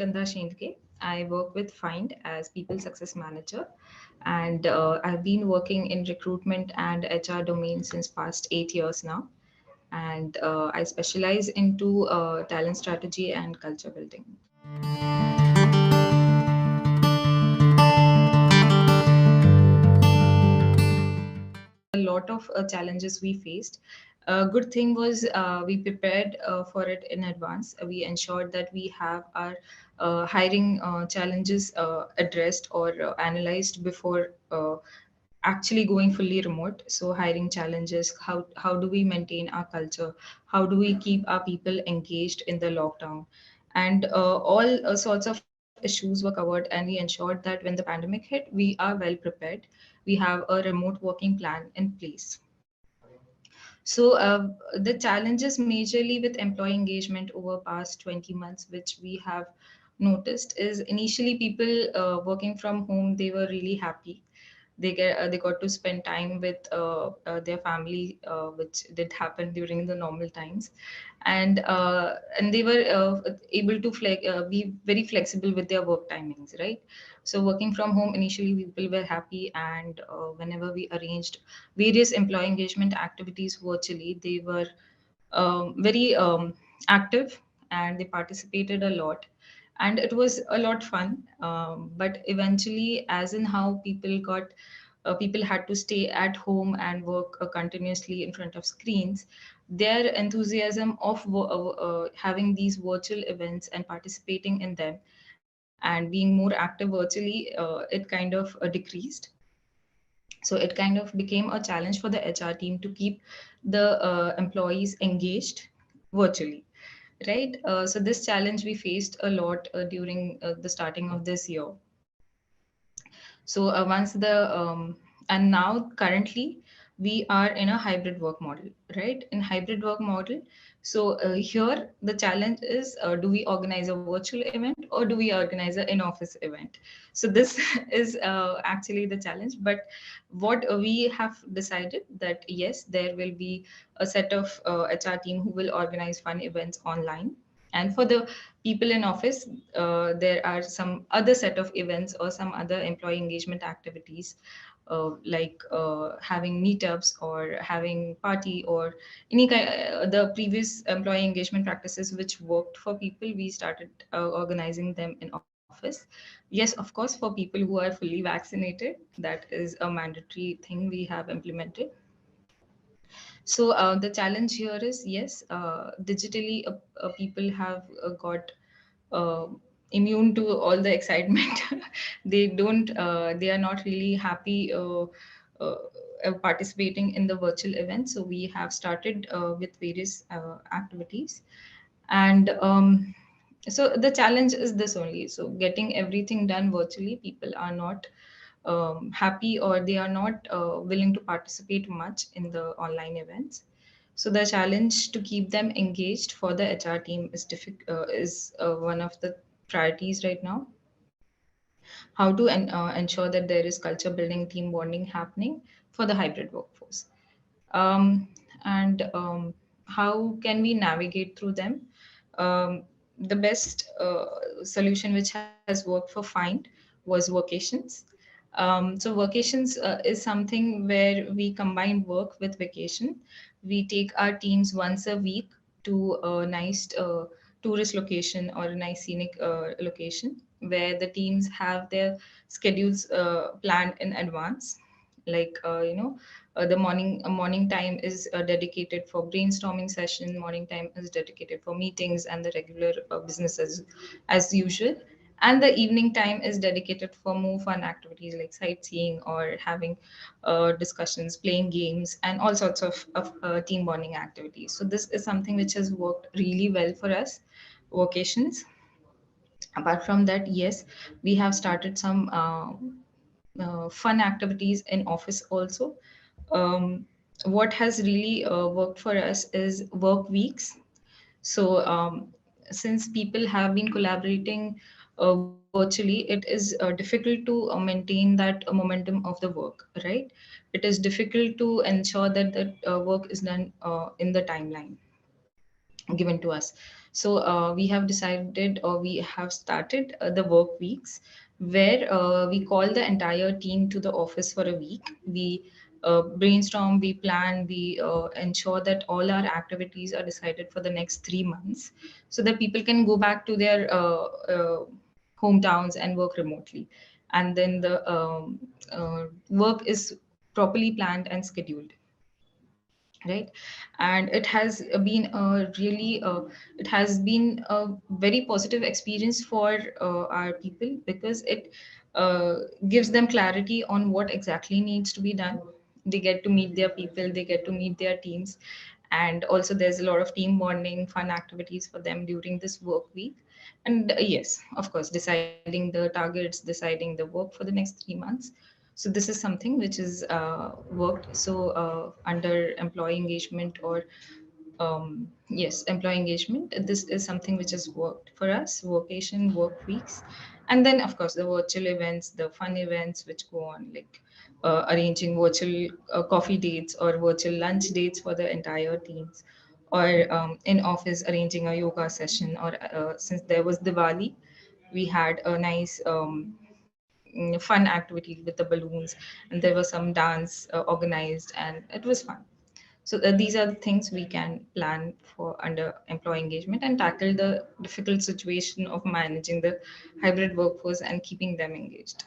Nishigandha. I work with Fynd as People Success Manager, and I've been working in recruitment and HR domain since past 8 years now. And I specialize into talent strategy and culture building. A lot of challenges we faced. A good thing was we prepared for it in advance. We ensured that we have our hiring challenges addressed or analyzed before actually going fully remote. So hiring challenges, how do we maintain our culture, how do we keep our people engaged in the lockdown, and all sorts of issues were covered, and we ensured that when the pandemic hit, we are well prepared. We have a remote working plan in place. So the challenges majorly with employee engagement over past 20 months, which we have noticed, is initially people working from home, they were really happy. They got to spend time with their family, which did happen during the normal times, and they were able to be very flexible with their work timings, right? So working from home, initially people were happy, and whenever we arranged various employee engagement activities virtually, they were very active, and they participated a lot, and it was a lot fun. But eventually, as in how people had to stay at home and work continuously in front of screens, their enthusiasm of having these virtual events and participating in them and being more active virtually, it kind of decreased. So it kind of became a challenge for the HR team to keep the employees engaged virtually, right? So this challenge we faced a lot during the starting of this year. So once the and now currently we are in a hybrid work model, right? In hybrid work model, so here the challenge is, do we organize a virtual event or do we organize an in-office event? So this is actually the challenge. But what we have decided that yes, there will be a set of HR team who will organize fun events online, and for the people in office, there are some other set of events or some other employee engagement activities, like having meetups or having party or any kind, the previous employee engagement practices which worked for people, we started organizing them in office. Yes, of course, for people who are fully vaccinated, that is a mandatory thing we have implemented. So the challenge here is, yes, digitally people have got uh, immune to all the excitement. They don't, they are not really happy participating in the virtual event. So we have started with various activities, and so the challenge is this only. So getting everything done virtually, people are not happy, or they are not willing to participate much in the online events. So the challenge to keep them engaged for the HR team is one of the priorities right now. How to ensure that there is culture building, team bonding happening for the hybrid workforce, and how can we navigate through them? The best solution which has worked for Find was workations. So workations is something where we combine work with vacation. We take our teams once a week to a nice tourist location or a nice scenic location, where the teams have their schedules planned in advance. Like the morning time is dedicated for brainstorming session. Morning time is dedicated for meetings and the regular businesses as usual, and the evening time is dedicated for more fun activities like sightseeing or having discussions, playing games, and all sorts of team bonding activities. So this is something which has worked really well for us, vocations. Apart from that, yes, we have started some fun activities in office also. What has really worked for us is work weeks. So since people have been collaborating virtually, it is difficult to maintain that momentum of the work, right? It is difficult to ensure that the work is done in the timeline given to us. So we have decided, or we have started the work weeks, where we call the entire team to the office for a week. We brainstorm, we plan, we ensure that all our activities are decided for the next 3 months, so that people can go back to their hometowns and work remotely. And then the work is properly planned and scheduled, right? And it has been a really it has been a very positive experience for our people, because it uh, gives them clarity on what exactly needs to be done. They get to meet their people, they get to meet their teams, and also there's a lot of team bonding, fun activities for them during this work week. And yes, of course, deciding the targets, deciding the work for the next 3 months. So this is something which is worked. So under employee engagement, or yes, employee engagement, this is something which has worked for us. Vocation work weeks, and then of course the virtual events, the fun events which go on, like arranging virtual coffee dates or virtual lunch dates for the entire teams, or in office arranging a yoga session, or since there was Diwali, we had a nice fun activity with the balloons, and there was some dance organized, and it was fun. So these are the things we can plan for under employee engagement, and tackle the difficult situation of managing the hybrid workforce and keeping them engaged.